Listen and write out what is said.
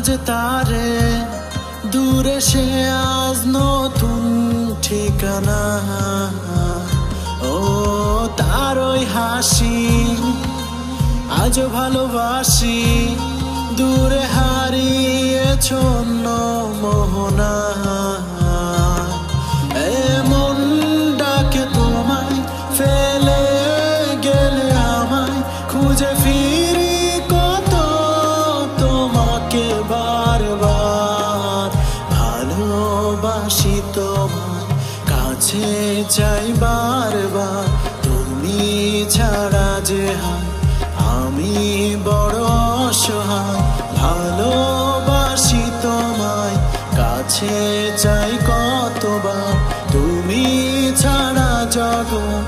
আজ তারে দূরে সে আজ নতুন ঠিকানা। ও তার ওই হাসি আজ ভালোবাসি, দূরে হারিয়ে ছন্ন মোহনা। এমন ডাকে তোমায় ফেলে গেলে আমায়, খুঁজে ফিরি কত তোমাকে বারবার। ভালোবাসি তোমায়, কাছে চাই বারবার, তুমি ছাড়া যে হায় আমি বড় অসহায়। ভালোবাসি তোমায়, কাছে চাই কতবার, তুমি ছাড়া জগৎ